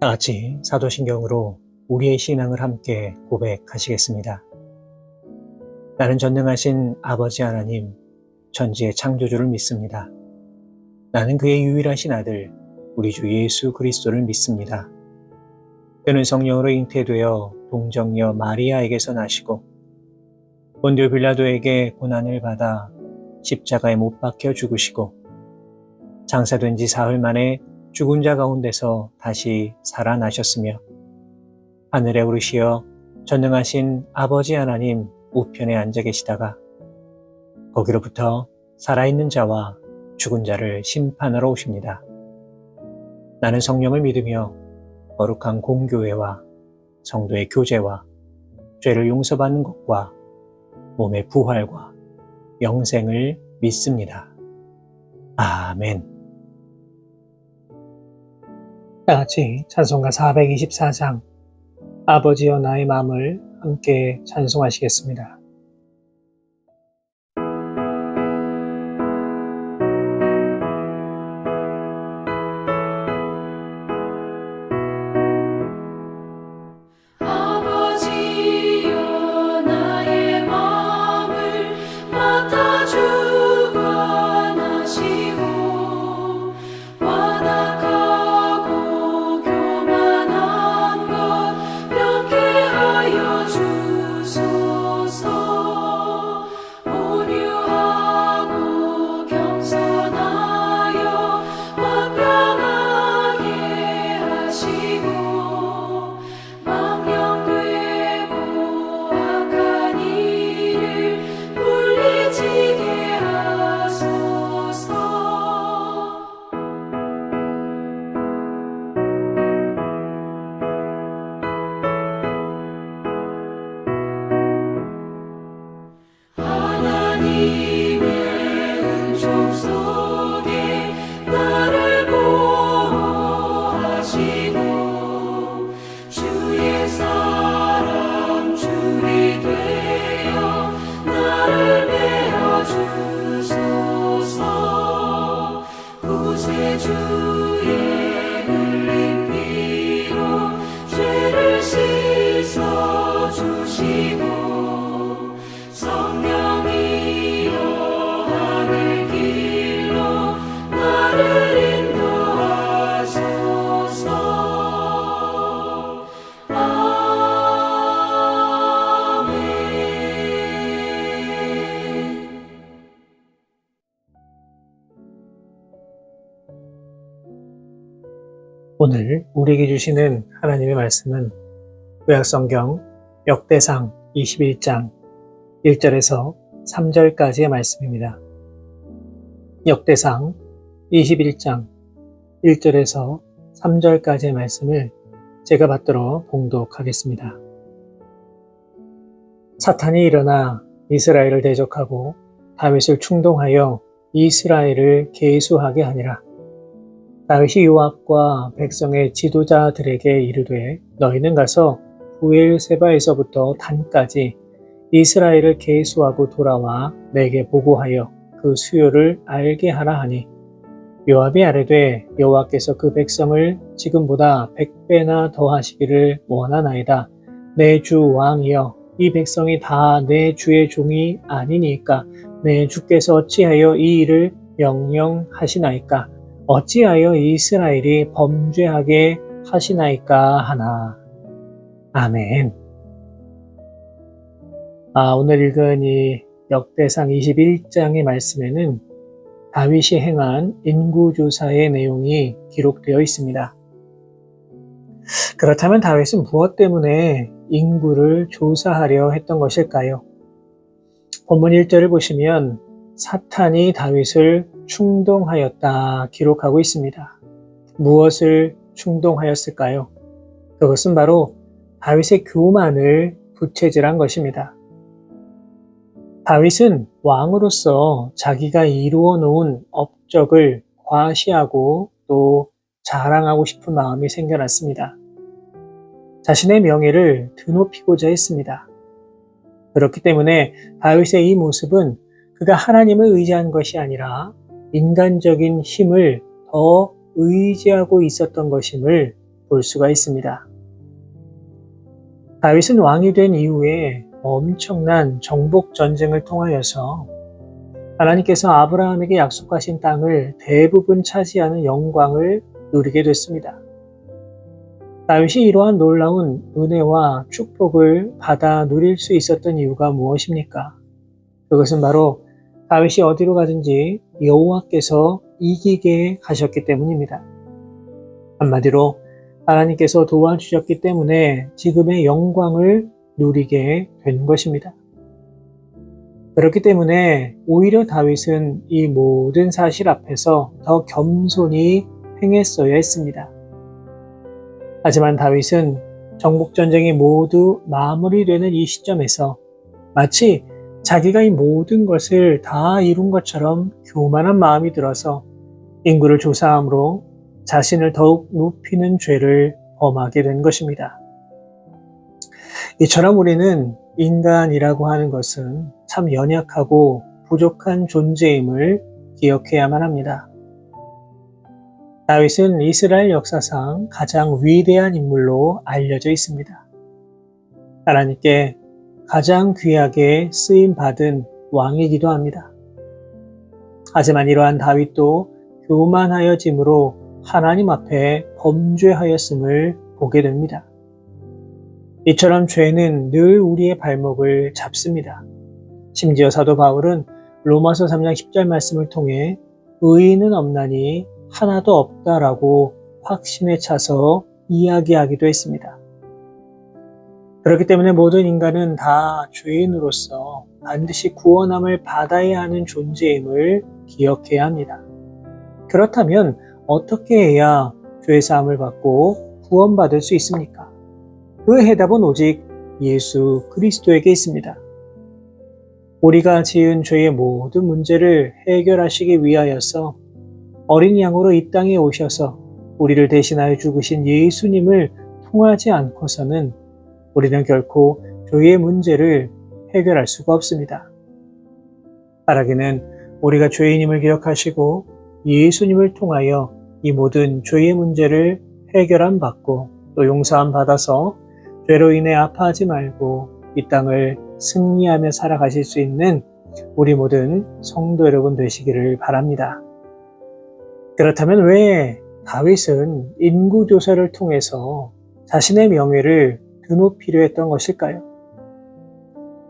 다 같이 사도신경으로 우리의 신앙을 함께 고백하시겠습니다. 나는 전능하신 아버지 하나님, 천지의 창조주를 믿습니다. 나는 그의 유일하신 아들, 우리 주 예수 그리스도를 믿습니다. 그는 성령으로 잉태되어 동정녀 마리아에게서 나시고 본디오 빌라도에게 고난을 받아 십자가에 못 박혀 죽으시고 장사된 지 사흘 만에 죽은 자 가운데서 다시 살아나셨으며 하늘에 오르시어 전능하신 아버지 하나님 우편에 앉아 계시다가 거기로부터 살아있는 자와 죽은 자를 심판하러 오십니다. 나는 성령을 믿으며 거룩한 공교회와 성도의 교제와 죄를 용서받는 것과 몸의 부활과 영생을 믿습니다. 아멘. 다 같이 찬송가 424장 아버지여 나의 마음을 함께 찬송하시겠습니다. 오늘 우리에게 주시는 하나님의 말씀은 구약성경 역대상 21장 1절에서 3절까지의 말씀입니다. 역대상 21장 1절에서 3절까지의 말씀을 제가 받들어 봉독하겠습니다. 사탄이 일어나 이스라엘을 대적하고 다윗을 충동하여 이스라엘을 계수하게 하니라. 다윗이 요압과 백성의 지도자들에게 이르되 너희는 가서 부엘세바에서부터 단까지 이스라엘을 계수하고 돌아와 내게 보고하여 그 수요를 알게 하라 하니 요압이 아뢰되 여호와께서 그 백성을 지금보다 100배나 더하시기를 원하나이다. 내 주 왕이여 이 백성이 다 내 주의 종이 아니니까 내 주께서 어찌하여 이 일을 명령하시나이까 어찌하여 이스라엘이 범죄하게 하시나이까 하나. 아멘. 오늘 읽은 이 역대상 21장의 말씀에는 다윗이 행한 인구조사의 내용이 기록되어 있습니다. 그렇다면 다윗은 무엇 때문에 인구를 조사하려 했던 것일까요? 본문 1절을 보시면 사탄이 다윗을 충동하였다 기록하고 있습니다. 무엇을 충동하였을까요? 그것은 바로 다윗의 교만을 부채질한 것입니다. 다윗은 왕으로서 자기가 이루어 놓은 업적을 과시하고 또 자랑하고 싶은 마음이 생겨났습니다. 자신의 명예를 드높이고자 했습니다. 그렇기 때문에 다윗의 이 모습은 그가 하나님을 의지한 것이 아니라 인간적인 힘을 더 의지하고 있었던 것임을 볼 수가 있습니다. 다윗은 왕이 된 이후에 엄청난 정복 전쟁을 통하여서 하나님께서 아브라함에게 약속하신 땅을 대부분 차지하는 영광을 누리게 됐습니다. 다윗이 이러한 놀라운 은혜와 축복을 받아 누릴 수 있었던 이유가 무엇입니까? 그것은 바로 다윗이 어디로 가든지 여호와께서 이기게 하셨기 때문입니다. 한마디로 하나님께서 도와주셨기 때문에 지금의 영광을 누리게 된 것입니다. 그렇기 때문에 오히려 다윗은 이 모든 사실 앞에서 더 겸손히 행했어야 했습니다. 하지만 다윗은 정복전쟁이 모두 마무리되는 이 시점에서 마치 자기가 이 모든 것을 다 이룬 것처럼 교만한 마음이 들어서 인구를 조사함으로 자신을 더욱 높이는 죄를 범하게 된 것입니다. 이처럼 우리는 인간이라고 하는 것은 참 연약하고 부족한 존재임을 기억해야만 합니다. 다윗은 이스라엘 역사상 가장 위대한 인물로 알려져 있습니다. 하나님께 가장 귀하게 쓰임받은 왕이기도 합니다. 하지만 이러한 다윗도 교만하여짐으로 하나님 앞에 범죄하였음을 보게 됩니다. 이처럼 죄는 늘 우리의 발목을 잡습니다. 심지어 사도 바울은 로마서 3장 10절 말씀을 통해 의인은 없나니 하나도 없다라고 확신에 차서 이야기하기도 했습니다. 그렇기 때문에 모든 인간은 다 죄인으로서 반드시 구원함을 받아야 하는 존재임을 기억해야 합니다. 그렇다면 어떻게 해야 죄사함을 받고 구원받을 수 있습니까? 그 해답은 오직 예수 그리스도에게 있습니다. 우리가 지은 죄의 모든 문제를 해결하시기 위하여서 어린 양으로 이 땅에 오셔서 우리를 대신하여 죽으신 예수님을 통하지 않고서는 우리는 결코 죄의 문제를 해결할 수가 없습니다. 바라기는 우리가 죄인임을 기억하시고 예수님을 통하여 이 모든 죄의 문제를 해결함 받고 또 용서함 받아서 죄로 인해 아파하지 말고 이 땅을 승리하며 살아가실 수 있는 우리 모든 성도 여러분 되시기를 바랍니다. 그렇다면 왜 다윗은 인구조사를 통해서 자신의 명예를 드높이려 했던 것일까요?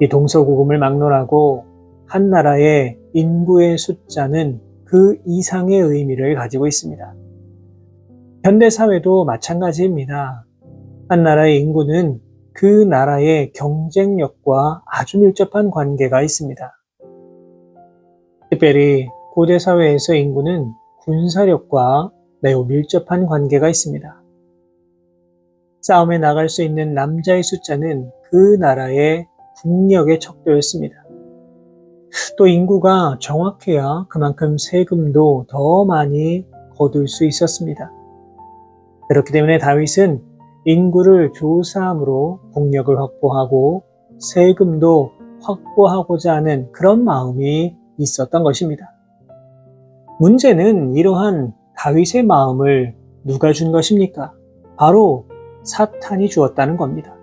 이 동서고금을 막론하고 한 나라의 인구의 숫자는 그 이상의 의미를 가지고 있습니다. 현대사회도 마찬가지입니다. 한 나라의 인구는 그 나라의 경쟁력과 아주 밀접한 관계가 있습니다. 특별히 고대 사회에서 인구는 군사력과 매우 밀접한 관계가 있습니다. 싸움에 나갈 수 있는 남자의 숫자는 그 나라의 국력의 척도였습니다. 또 인구가 정확해야 그만큼 세금도 더 많이 거둘 수 있었습니다. 그렇기 때문에 다윗은 인구를 조사함으로 국력을 확보하고 세금도 확보하고자 하는 그런 마음이 있었던 것입니다. 문제는 이러한 다윗의 마음을 누가 준 것입니까? 바로 사탄이 주었다는 겁니다.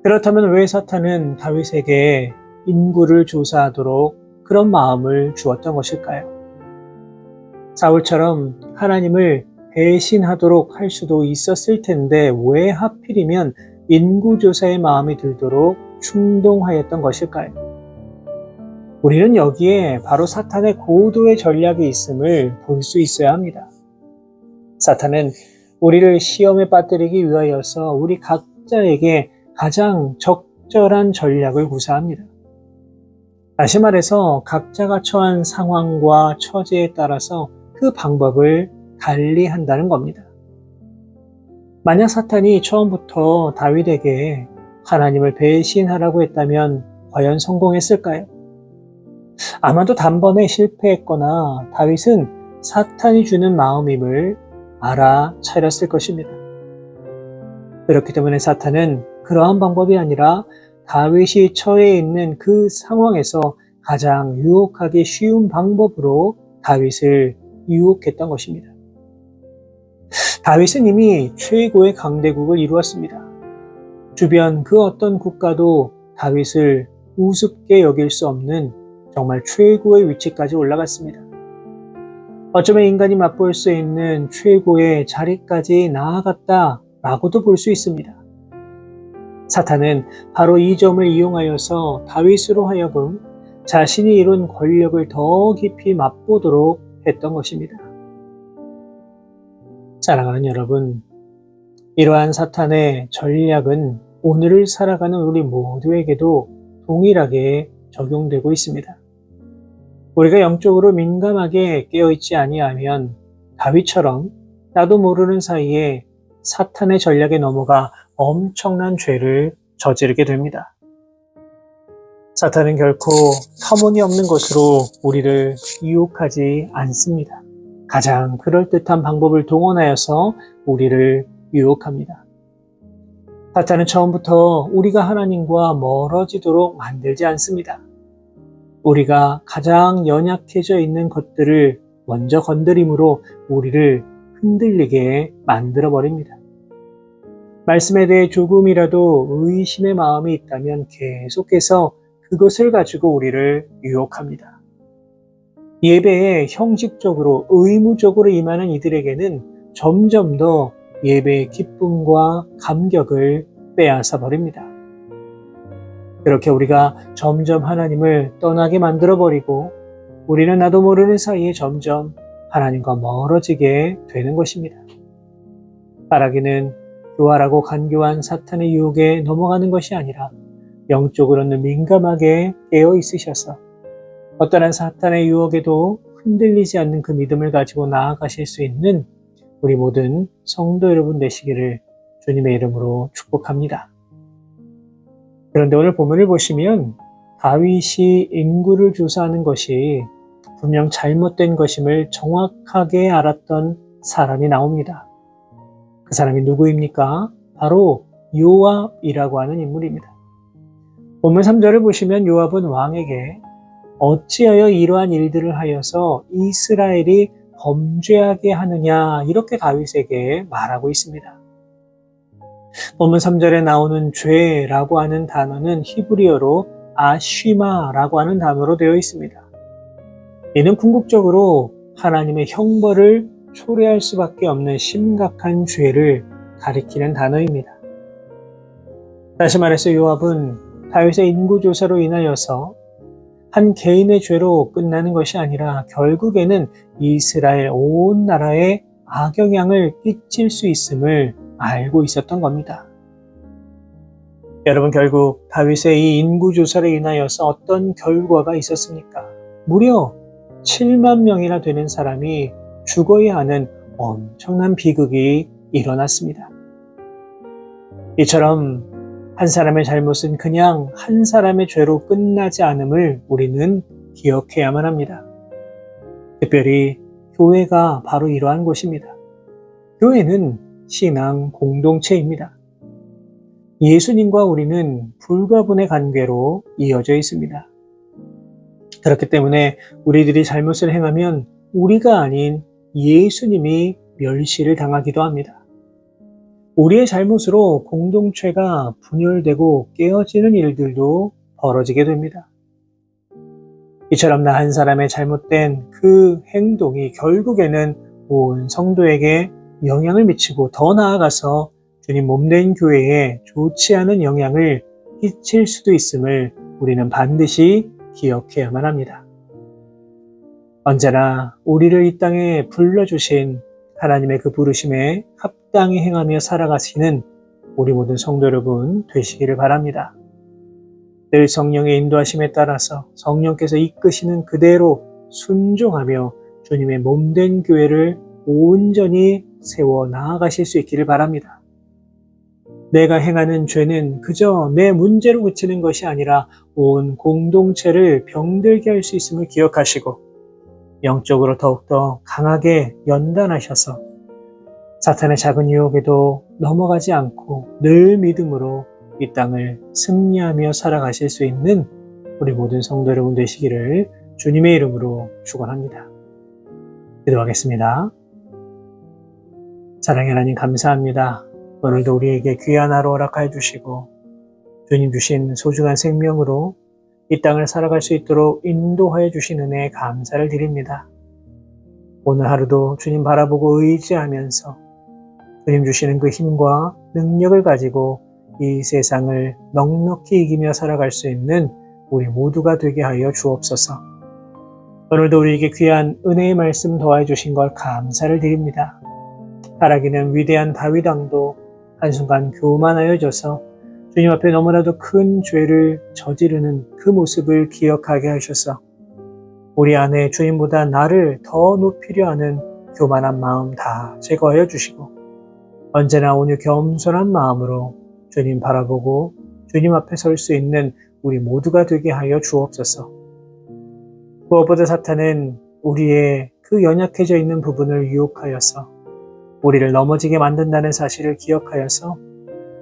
그렇다면 왜 사탄은 다윗에게 인구를 조사하도록 그런 마음을 주었던 것일까요? 사울처럼 하나님을 배신하도록 할 수도 있었을 텐데 왜 하필이면 인구조사의 마음이 들도록 충동하였던 것일까요? 우리는 여기에 바로 사탄의 고도의 전략이 있음을 볼 수 있어야 합니다. 사탄은 우리를 시험에 빠뜨리기 위하여서 우리 각자에게 가장 적절한 전략을 구사합니다. 다시 말해서 각자가 처한 상황과 처지에 따라서 그 방법을 달리 한다는 겁니다. 만약 사탄이 처음부터 다윗에게 하나님을 배신하라고 했다면 과연 성공했을까요? 아마도 단번에 실패했거나 다윗은 사탄이 주는 마음임을 알아차렸을 것입니다. 그렇기 때문에 사탄은 그러한 방법이 아니라 다윗이 처해 있는 그 상황에서 가장 유혹하기 쉬운 방법으로 다윗을 유혹했던 것입니다. 다윗은 이미 최고의 강대국을 이루었습니다. 주변 그 어떤 국가도 다윗을 우습게 여길 수 없는 정말 최고의 위치까지 올라갔습니다. 어쩌면 인간이 맛볼 수 있는 최고의 자리까지 나아갔다라고도 볼 수 있습니다. 사탄은 바로 이 점을 이용하여서 다윗으로 하여금 자신이 이룬 권력을 더 깊이 맛보도록 했던 것입니다. 사랑하는 여러분, 이러한 사탄의 전략은 오늘을 살아가는 우리 모두에게도 동일하게 적용되고 있습니다. 우리가 영적으로 민감하게 깨어있지 아니하면 다윗처럼 나도 모르는 사이에 사탄의 전략에 넘어가 엄청난 죄를 저지르게 됩니다. 사탄은 결코 터무니없는 것으로 우리를 유혹하지 않습니다. 가장 그럴듯한 방법을 동원하여서 우리를 유혹합니다. 사탄은 처음부터 우리가 하나님과 멀어지도록 만들지 않습니다. 우리가 가장 연약해져 있는 것들을 먼저 건드림으로 우리를 흔들리게 만들어버립니다. 말씀에 대해 조금이라도 의심의 마음이 있다면 계속해서 그것을 가지고 우리를 유혹합니다. 예배에 형식적으로 의무적으로 임하는 이들에게는 점점 더 예배의 기쁨과 감격을 빼앗아 버립니다. 그렇게 우리가 점점 하나님을 떠나게 만들어버리고 우리는 나도 모르는 사이에 점점 하나님과 멀어지게 되는 것입니다. 바라기는 교활하고 간교한 사탄의 유혹에 넘어가는 것이 아니라 영적으로는 민감하게 깨어 있으셔서 어떠한 사탄의 유혹에도 흔들리지 않는 그 믿음을 가지고 나아가실 수 있는 우리 모든 성도 여러분 되시기를 주님의 이름으로 축복합니다. 그런데 오늘 본문을 보시면 다윗이 인구를 조사하는 것이 분명 잘못된 것임을 정확하게 알았던 사람이 나옵니다. 그 사람이 누구입니까? 바로 요압이라고 하는 인물입니다. 본문 3절을 보시면 요압은 왕에게 어찌하여 이러한 일들을 하여서 이스라엘이 범죄하게 하느냐 이렇게 다윗에게 말하고 있습니다. 본문 3절에 나오는 죄라고 하는 단어는 히브리어로 아쉬마라고 하는 단어로 되어 있습니다. 이는 궁극적으로 하나님의 형벌을 초래할 수밖에 없는 심각한 죄를 가리키는 단어입니다. 다시 말해서 요압은 다윗의 인구조사로 인하여서 한 개인의 죄로 끝나는 것이 아니라 결국에는 이스라엘 온 나라에 악영향을 끼칠 수 있음을 알고 있었던 겁니다. 여러분, 결국 다윗의 이 인구조사로 인하여서 어떤 결과가 있었습니까? 무려 7만 명이나 되는 사람이 죽어야 하는 엄청난 비극이 일어났습니다. 이처럼 한 사람의 잘못은 그냥 한 사람의 죄로 끝나지 않음을 우리는 기억해야만 합니다. 특별히 교회가 바로 이러한 곳입니다. 교회는 신앙 공동체입니다. 예수님과 우리는 불가분의 관계로 이어져 있습니다. 그렇기 때문에 우리들이 잘못을 행하면 우리가 아닌 예수님이 멸시를 당하기도 합니다. 우리의 잘못으로 공동체가 분열되고 깨어지는 일들도 벌어지게 됩니다. 이처럼 나 한 사람의 잘못된 그 행동이 결국에는 온 성도에게 영향을 미치고 더 나아가서 주님 몸된 교회에 좋지 않은 영향을 끼칠 수도 있음을 우리는 반드시 기억해야만 합니다. 언제나 우리를 이 땅에 불러주신 하나님의 그 부르심에 합당히 행하며 살아가시는 우리 모든 성도 여러분 되시기를 바랍니다. 늘 성령의 인도하심에 따라서 성령께서 이끄시는 그대로 순종하며 주님의 몸된 교회를 온전히 세워 나아가실 수 있기를 바랍니다. 내가 행하는 죄는 그저 내 문제로 그치는 것이 아니라 온 공동체를 병들게 할 수 있음을 기억하시고 영적으로 더욱더 강하게 연단하셔서 사탄의 작은 유혹에도 넘어가지 않고 늘 믿음으로 이 땅을 승리하며 살아가실 수 있는 우리 모든 성도 여러분 되시기를 주님의 이름으로 축원합니다. 기도하겠습니다. 사랑의 하나님 감사합니다. 오늘도 우리에게 귀한 하루 허락하여 주시고 주님 주신 소중한 생명으로 이 땅을 살아갈 수 있도록 인도하여 주신 은혜에 감사를 드립니다. 오늘 하루도 주님 바라보고 의지하면서 주님 주시는 그 힘과 능력을 가지고 이 세상을 넉넉히 이기며 살아갈 수 있는 우리 모두가 되게 하여 주옵소서. 오늘도 우리에게 귀한 은혜의 말씀 더하여 주신 걸 감사를 드립니다. 타락이는 위대한 다윗 왕도 한순간 교만하여져서 주님 앞에 너무나도 큰 죄를 저지르는 그 모습을 기억하게 하셔서 우리 안에 주님보다 나를 더 높이려 하는 교만한 마음 다 제거하여 주시고 언제나 온유 겸손한 마음으로 주님 바라보고 주님 앞에 설 수 있는 우리 모두가 되게 하여 주옵소서. 무엇보다 사탄은 우리의 그 연약해져 있는 부분을 유혹하여서 우리를 넘어지게 만든다는 사실을 기억하여서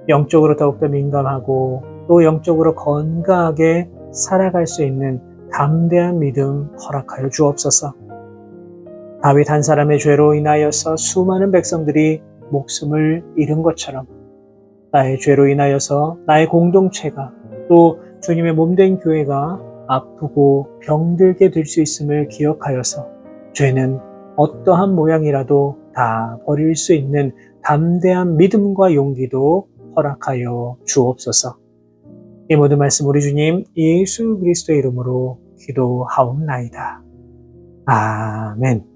영적으로 더욱더 민감하고 또 영적으로 건강하게 살아갈 수 있는 담대한 믿음 허락하여 주옵소서. 다윗 한 사람의 죄로 인하여서 수많은 백성들이 목숨을 잃은 것처럼 나의 죄로 인하여서 나의 공동체가 또 주님의 몸된 교회가 아프고 병들게 될 수 있음을 기억하여서 죄는 어떠한 모양이라도 다 버릴 수 있는 담대한 믿음과 용기도 허락하여 주옵소서. 이 모든 말씀 우리 주님 예수 그리스도의 이름으로 기도하옵나이다. 아멘.